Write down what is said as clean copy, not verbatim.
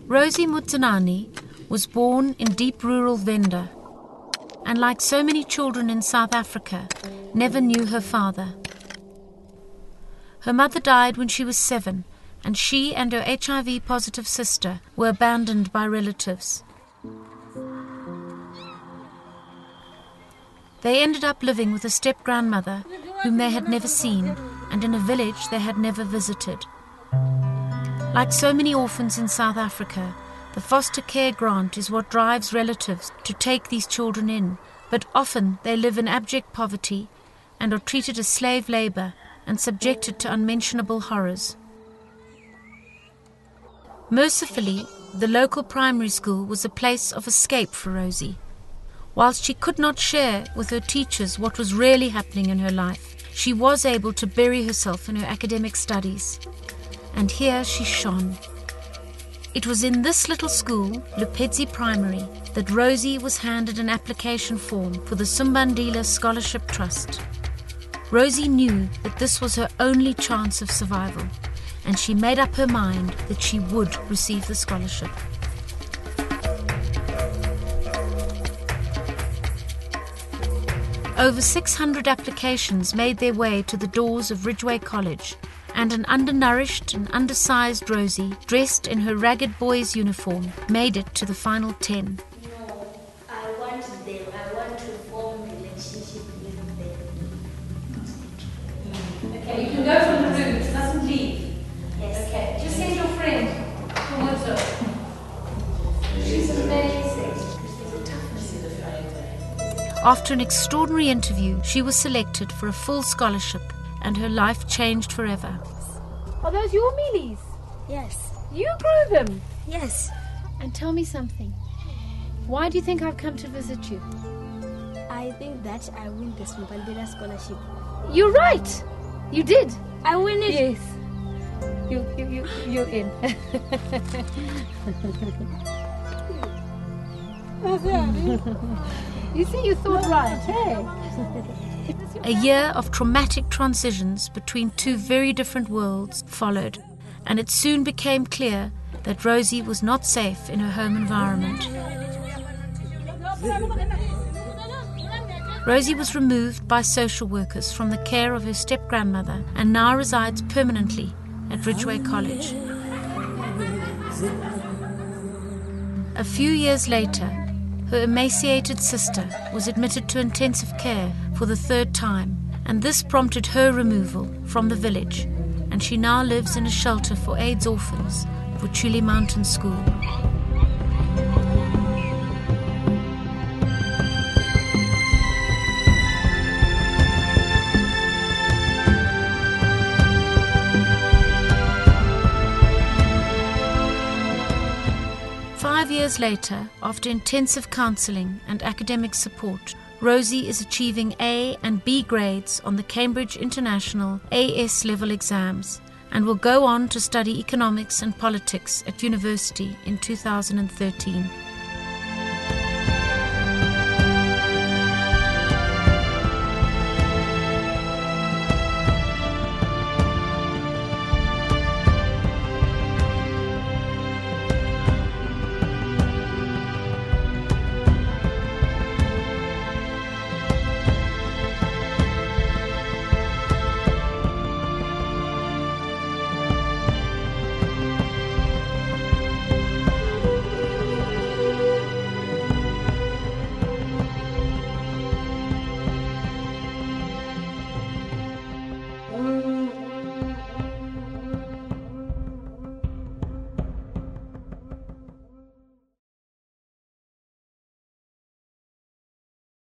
Rosie Mutsanani was born in deep rural Venda, and like so many children in South Africa, never knew her father. Her mother died when she was 7, and she and her HIV-positive sister were abandoned by relatives. They ended up living with a step-grandmother whom they had never seen, and in a village they had never visited. Like so many orphans in South Africa, the foster care grant is what drives relatives to take these children in, but often they live in abject poverty and are treated as slave labour and subjected to unmentionable horrors. Mercifully, the local primary school was a place of escape for Rosie. Whilst she could not share with her teachers what was really happening in her life, she was able to bury herself in her academic studies. And here she shone. It was in this little school, Lupedzi Primary, that Rosie was handed an application form for the Sumbandila Scholarship Trust. Rosie knew that this was her only chance of survival, and she made up her mind that she would receive the scholarship. Over 600 applications made their way to the doors of Ridgeway College, and an undernourished and undersized Rosie, dressed in her ragged boy's uniform, made it to the final 10. No, I want them. I want to form a relationship with them. Okay, you can go from the room. It doesn't leave. Yes. Okay, just send your friend towards her. She's amazing. After an extraordinary interview, she was selected for a full scholarship, and her life changed forever. Are those your mealies? Yes. You grew them? Yes. And tell me something. Why do you think I've come to visit you? I think that I win the Sumbandila Scholarship. You're right. You did. I win it. Yes. You're in. You see, you thought right, hey? A year of traumatic transitions between two very different worlds followed, and it soon became clear that Rosie was not safe in her home environment. Rosie was removed by social workers from the care of her step-grandmother and now resides permanently at Ridgeway College. A few years later, her emaciated sister was admitted to intensive care for the 3rd time, and this prompted her removal from the village, and she now lives in a shelter for AIDS orphans at Vuchuli Mountain School. Five years later, after intensive counselling and academic support, Rosie is achieving A and B grades on the Cambridge International AS level exams and will go on to study economics and politics at university in 2013.